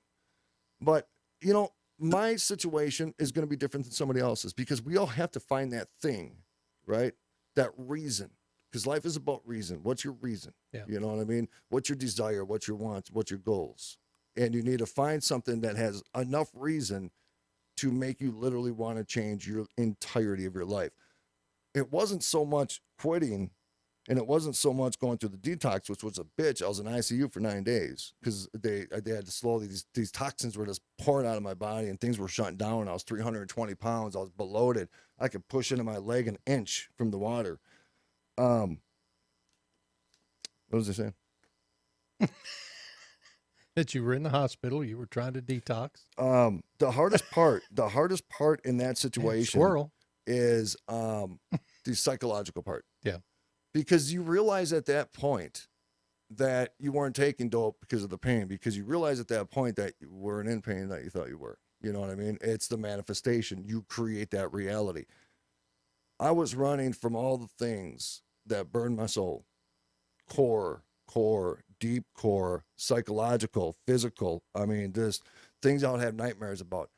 But, you know, my situation is going to be different than somebody else's, because we all have to find that thing, right? That reason. Because life is about reason. What's your reason? Yeah. You know what I mean? What's your desire? What's your wants? What's your goals? And you need to find something that has enough reason to make you literally want to change your entirety of your life. It wasn't so much quitting, and it wasn't so much going through the detox, which was a bitch. I was in ICU for 9 days because they had to slowly, these toxins were just pouring out of my body and things were shutting down. I was 320 pounds. I was bloated. I could push into my leg an inch from the water. What was I saying? That you were in the hospital, you were trying to detox. The hardest part in that situation is the psychological part. Yeah. Because you realize at that point that you weren't taking dope because of the pain, because you realize at that point that you weren't in pain that you thought you were. You know what I mean? It's the manifestation. You create that reality. I was running from all the things that burned my soul. Core, deep core, psychological, physical. I mean, there's things I would have nightmares about.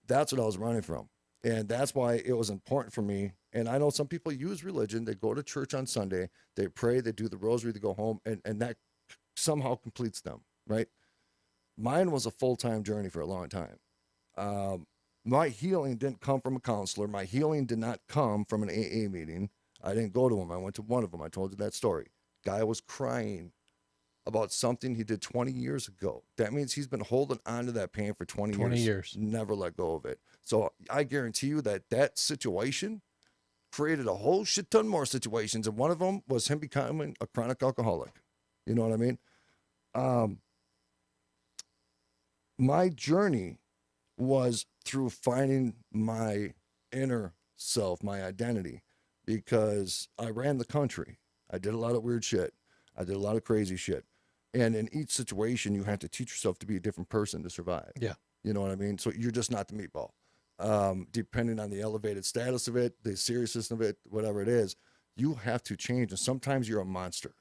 That's what I was running from. And that's why it was important for me. And I know some people use religion. They go to church on Sunday, they pray, they do the rosary, they go home, and that somehow completes them, right? Mine was a full-time journey for a long time. My healing didn't come from a counselor. My healing did not come from an AA meeting. I didn't go to them. I went to one of them. I told you that story. Guy was crying about something he did 20 years ago. That means he's been holding on to that pain for 20 years. Never let go of it. So I guarantee you that situation created a whole shit ton more situations. And one of them was him becoming a chronic alcoholic. You know what I mean? My journey was through finding my inner self, my identity, because I ran the country. I did a lot of weird shit. I did a lot of crazy shit. And in each situation, you have to teach yourself to be a different person to survive. Yeah. You know what I mean? So you're just not the meatball. Depending on the elevated status of it, the seriousness of it, whatever it is, you have to change. And sometimes you're a monster.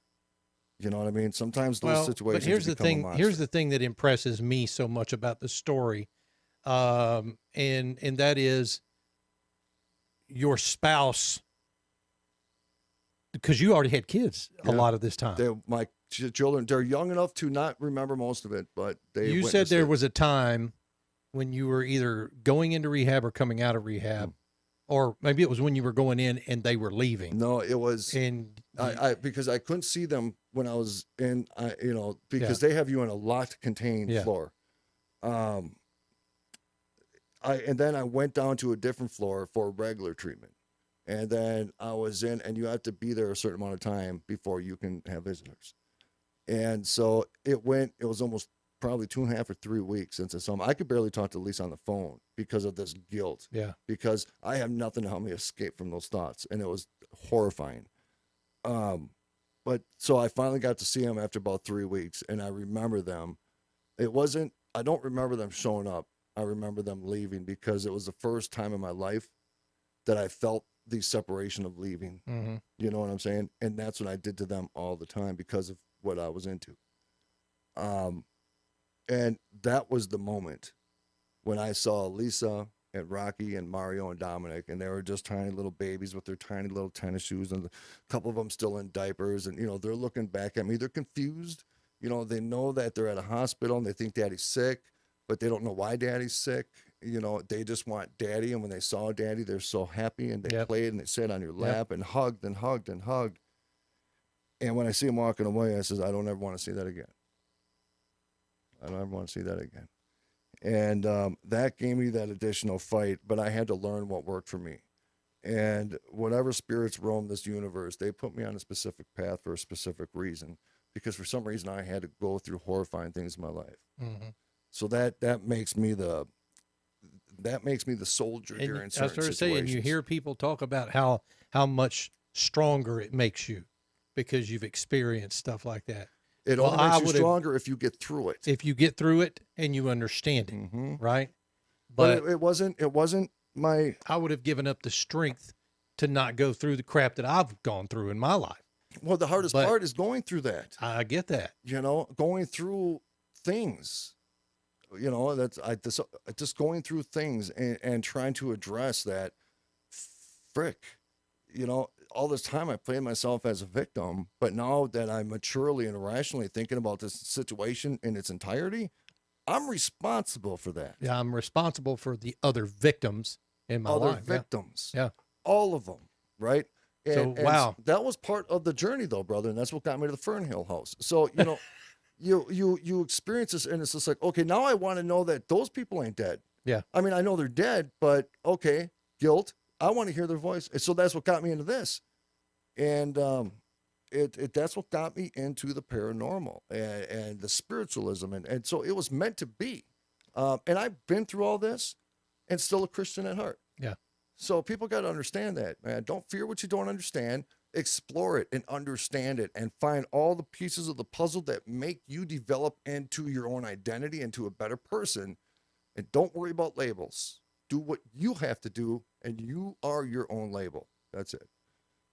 You know what I mean? Sometimes those situations but here's you the become a thing. monster. Here's the thing that impresses me so much about the story, and that is your spouse, because you already had kids a Yeah. lot of this time. My children, they're young enough to not remember most of it, but they. You said witnessed there it. was a time when you were either going into rehab or coming out of rehab, or maybe it was when you were going in and they were leaving. No, it was. And I because I couldn't see them when I was in, because they have you on a locked, contained floor. And then I went down to a different floor for regular treatment, and then I was in, and you have to be there a certain amount of time before you can have visitors. And so it was almost probably 2.5 or 3 weeks since I saw him. I could barely talk to Lisa on the phone because of this guilt. Yeah. Because I have nothing to help me escape from those thoughts, and it was horrifying. But so I finally got to see him after about 3 weeks, and I remember them. I don't remember them showing up. I remember them leaving because it was the first time in my life that I felt the separation of leaving. Mm-hmm. You know what I'm saying? And that's what I did to them all the time because of what I was into. And that was the moment when I saw Lisa and Rocky and Mario and Dominic, and they were just tiny little babies with their tiny little tennis shoes, and a couple of them still in diapers. And, they're looking back at me. They're confused. They know that they're at a hospital and they think daddy's sick, but they don't know why daddy's sick. They just want daddy. And when they saw daddy, they're so happy, and they played and they sat on your lap and hugged and hugged and hugged. And when I see him walking away, I says, I don't ever want to see that again. I don't ever want to see that again. And that gave me that additional fight, but I had to learn what worked for me. And whatever spirits roam this universe, they put me on a specific path for a specific reason, because for some reason I had to go through horrifying things in my life. Mm-hmm. So that makes me the soldier And during I certain started situations. saying, you hear people talk about how much stronger it makes you because you've experienced stuff like that. It Well, only makes I you would've- stronger if you get through it. If you get through it and you understand it, Mm-hmm. right? But it wasn't my. I would have given up the strength to not go through the crap that I've gone through in my life. Well, the hardest But- part is going through that. I get that. Going through things. Just going through things and trying to address that. Frick, all this time I played myself as a victim, but now that I'm maturely and rationally thinking about this situation in its entirety, I'm responsible for that. Yeah, I'm responsible for the other victims in my Other life. Yeah. victims. Yeah. All of them, right? And wow. that was part of the journey, though, brother, and that's what got me to the Fernhill house. So, you experience this, and it's just like, okay, now I want to know that those people ain't dead. Yeah. I mean, I know they're dead, but okay, guilt. I want to hear their voice. And so that's what got me into this. And that's what got me into the paranormal and the spiritualism. And so it was meant to be. And I've been through all this and still a Christian at heart. Yeah. So people got to understand that, man. Don't fear what you don't understand. Explore it and understand it and find all the pieces of the puzzle that make you develop into your own identity, into a better person. And don't worry about labels. Do what you have to do, and you are your own label. That's it.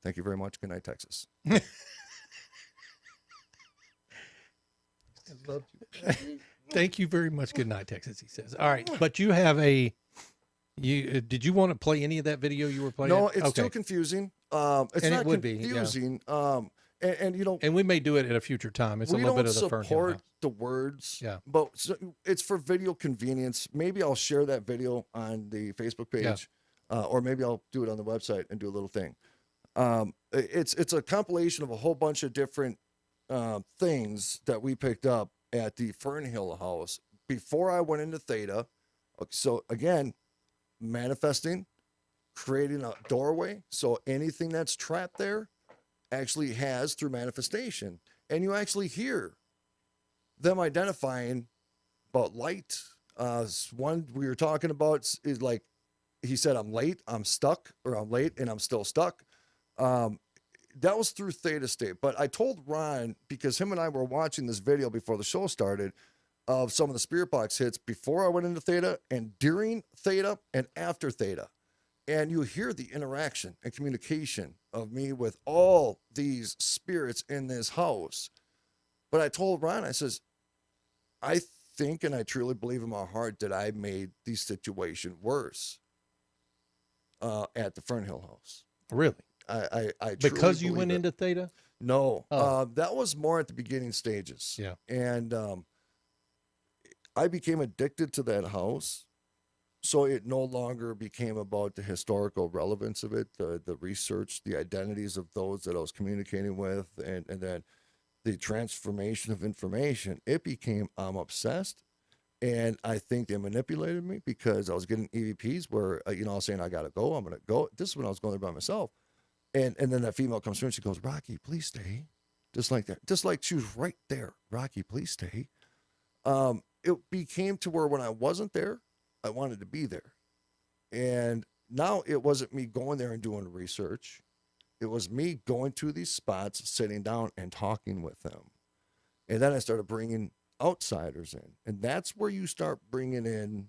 Thank you very much. Good night, Texas. Thank you very much. Good night, Texas, he says. All right. But you have did you want to play any of that video you were playing? No, it's okay. too confusing. It's And not it would be, yeah. confusing. And And we may do it at a future time. It's a we little don't bit of the Fernhill support house. the words. Yeah. But it's for video convenience. Maybe I'll share that video on the Facebook page, or maybe I'll do it on the website and do a little thing. It's a compilation of a whole bunch of different things that we picked up at the Fernhill house before I went into Theta. So again, manifesting, creating a doorway. So anything that's trapped there actually has through manifestation. And you actually hear them identifying about light. One we were talking about is like, he said, I'm late, I'm stuck, or I'm late and I'm still stuck. That was through Theta State. But I told Ron, because him and I were watching this video before the show started, of some of the spirit box hits before I went into theta and during theta and after theta. And you hear the interaction and communication of me with all these spirits in this house. But I told Ron, I says, I think and I truly believe in my heart that I made the situation worse at the Fernhill house. Really? I Because truly you went believe it. into theta? No, Oh. that was more at the beginning stages. Yeah. And I became addicted to that house. So it no longer became about the historical relevance of it, the research, the identities of those that I was communicating with, and then the transformation of information. It became, I'm obsessed. And I think they manipulated me because I was getting EVPs where, I was saying, I got to go. I'm going to go. This is when I was going there by myself. And then that female comes through and she goes, Rocky, please stay. Just like that. Just like she was right there. Rocky, please stay. It became to where when I wasn't there, I wanted to be there. And now it wasn't me going there and doing research. It was me going to these spots, sitting down and talking with them. And then I started bringing outsiders in. And that's where you start bringing in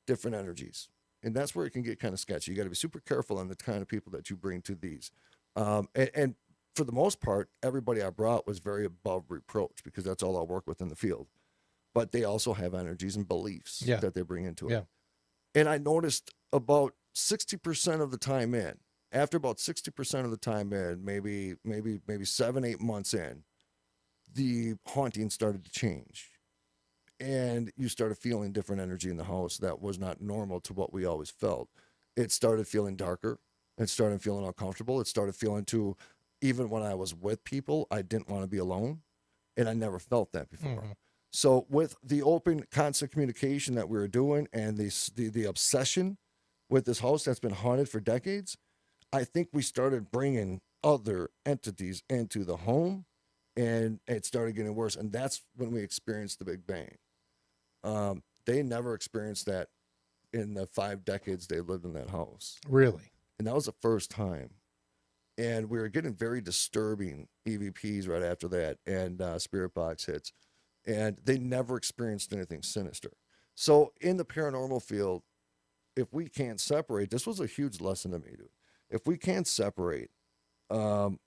different energies. And that's where it can get kind of sketchy. You got to be super careful on the kind of people that you bring to these. And for the most part, everybody I brought was very above reproach because that's all I work with in the field. But they also have energies and beliefs that they bring into it. And I noticed about 60% of the time in, after about 60% of the time in, maybe 7-8 months in, the haunting started to change. And you started feeling different energy in the house that was not normal to what we always felt. It started feeling darker. It started feeling uncomfortable. It started feeling even when I was with people, I didn't want to be alone. And I never felt that before. Mm-hmm. So with the open, constant communication that we were doing and the obsession with this house that's been haunted for decades, I think we started bringing other entities into the home, and it started getting worse. And that's when we experienced the Big Bang. They never experienced that in the 5 decades they lived in that house. Really? And that was the first time. And we were getting very disturbing EVPs right after that and spirit box hits. And they never experienced anything sinister. So in the paranormal field, if we can't separate, this was a huge lesson to me, dude. If we can't separate the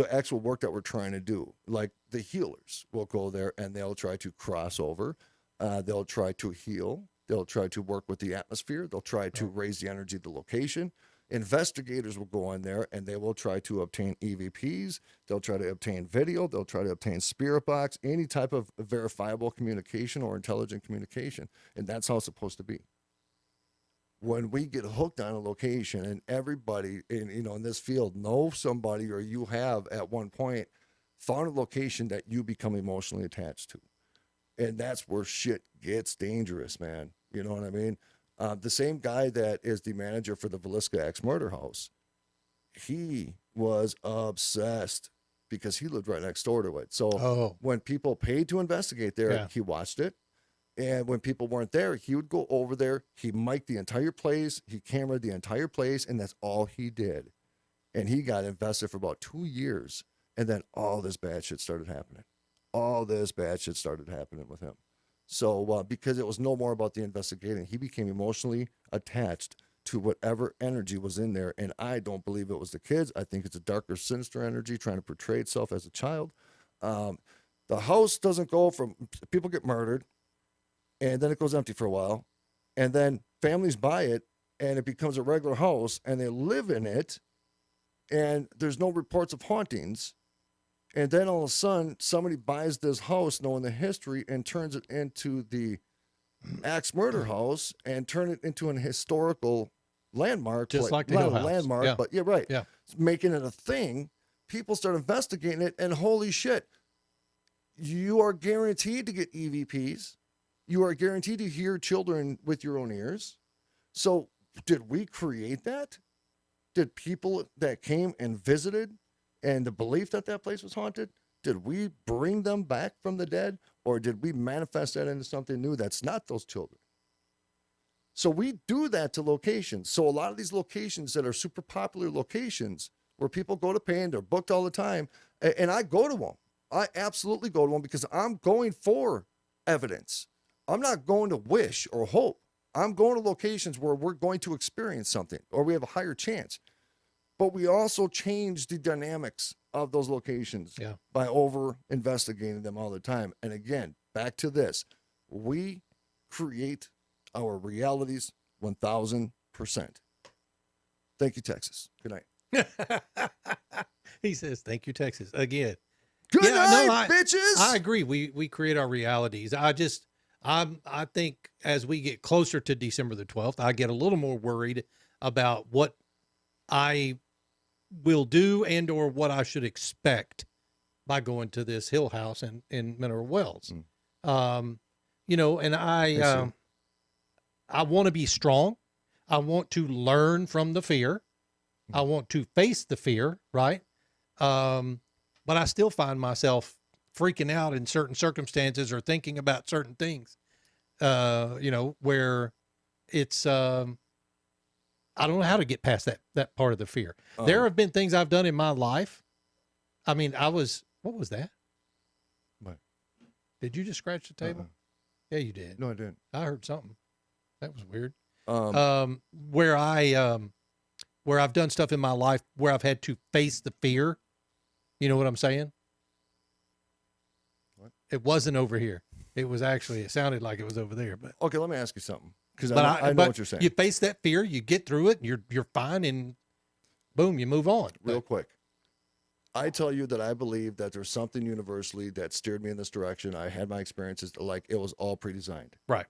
actual work that we're trying to do, like the healers will go there and they'll try to cross over. They'll try to heal. They'll try to work with the atmosphere. They'll try to raise the energy of the location. Investigators will go in there and they will try to obtain EVPs. They'll try to obtain video. They'll try to obtain spirit box, any type of verifiable communication or intelligent communication. And that's how it's supposed to be. When we get hooked on a location and everybody in this field knows somebody, or you have at one point found a location that you become emotionally attached to. And that's where shit gets dangerous, man. You know what I mean? The same guy that is the manager for the Villisca Axe murder house, he was obsessed because he lived right next door to it. So when people paid to investigate there, he watched it. And when people weren't there, he would go over there. He mic'd the entire place. He cameraed the entire place. And that's all he did. And he got invested for about 2 years. And then all this bad shit started happening. All this bad shit started happening with him. So because it was no more about the investigating, he became emotionally attached to whatever energy was in there. And I don't believe it was the kids. I think it's a darker, sinister energy trying to portray itself as a child. The house doesn't go from, people get murdered, and then it goes empty for a while. And then families buy it, and it becomes a regular house, and they live in it, and there's no reports of hauntings. And then all of a sudden, somebody buys this house knowing the history and turns it into the Axe murder house and turn it into an historical landmark. Just like the Hill House. Landmark, but right. Yeah. Making it a thing. People start investigating it, and holy shit, you are guaranteed to get EVPs. You are guaranteed to hear children with your own ears. So did we create that? Did people that came and visited and the belief that that place was haunted, did we bring them back from the dead, or did we manifest that into something new that's not those children? So we do that to locations. So a lot of these locations that are super popular locations where people go to pay and they're booked all the time, and I go to them. I absolutely go to them because I'm going for evidence. I'm not going to wish or hope. I'm going to locations where we're going to experience something or we have a higher chance. But we also change the dynamics of those locations by over investigating them all the time. And again, back to this, we create our realities 1000%. Thank you, Texas. Good night. He says, thank you, Texas. Again. Good night, bitches. I agree. We create our realities. I think as we get closer to December the 12th, I get a little more worried about what I will do and or what I should expect by going to this Hill House in Mineral Wells. You know, and I want to be strong. I want to learn from the fear. I want to face the fear, right? But I still find myself freaking out in certain circumstances or thinking about certain things, you know, where it's, I don't know how to get past that part of the fear. There have been things I've done in my life. I mean, what was that? What? Did you just scratch the table? Yeah, you did. No, I didn't. I heard something. That was weird. Where I've done stuff in my life where I've had to face the fear. You know what I'm saying? What? It wasn't over here. It was actually, it sounded like it was over there, but okay, let me ask you something. Because I know what you're saying. You face that fear, you get through it, and you're fine, and boom, you move on. Real quick. I tell you that I believe that there's something universally that steered me in this direction. I had my experiences like it was all pre-designed. Right.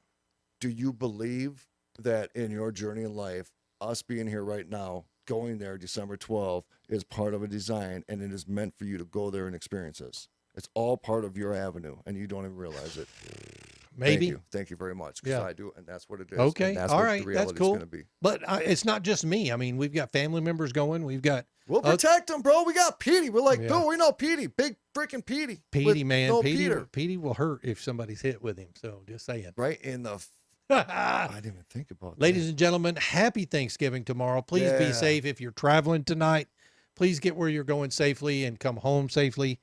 Do you believe that in your journey in life, us being here right now, going there December 12th is part of a design and it is meant for you to go there and experience this? It's all part of your avenue and you don't even realize it. Maybe. Thank you very much. Because I do, and that's what it is. Okay. And that's all what right. the That's reality cool. is going to be. But it's not just me. I mean, we've got family members going. We'll protect them, bro. We got Petey. We're like, no, we know Petey. Big freaking Petey. Petey, man. No Petey will hurt if somebody's hit with him. So just saying. Right in the... I didn't even think about that. Ladies and gentlemen, happy Thanksgiving tomorrow. Please be safe. If you're traveling tonight, please get where you're going safely and come home safely.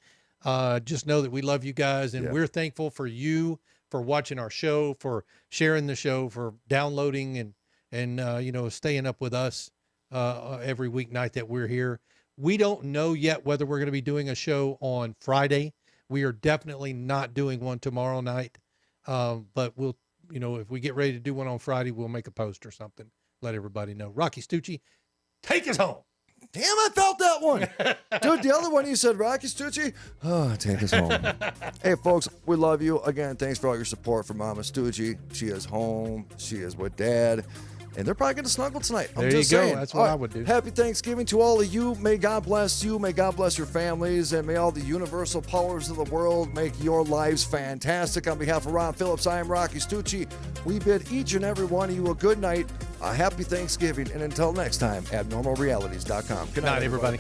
Just know that we love you guys and we're thankful for you, for watching our show, for sharing the show, for downloading and you know, staying up with us every weeknight that we're here. We don't know yet whether we're going to be doing a show on Friday. We are definitely not doing one tomorrow night. But we'll, you know, if we get ready to do one on Friday, we'll make a post or something. Let everybody know. Rocky Stucci, take us home. Damn, I felt that one. Dude, the other one you said, Rocky Stucci, take us home. Hey, folks, we love you. Again, thanks for all your support for Mama Stucci. She is home. She is with Dad. And they're probably going to snuggle tonight. There you go. That's what I would do. Happy Thanksgiving to all of you. May God bless you. May God bless your families. And may all the universal powers of the world make your lives fantastic. On behalf of Ron Phillips, I am Rocky Stucci. We bid each and every one of you a good night, a happy Thanksgiving. And until next time, abnormalrealities.com. Good night, everybody.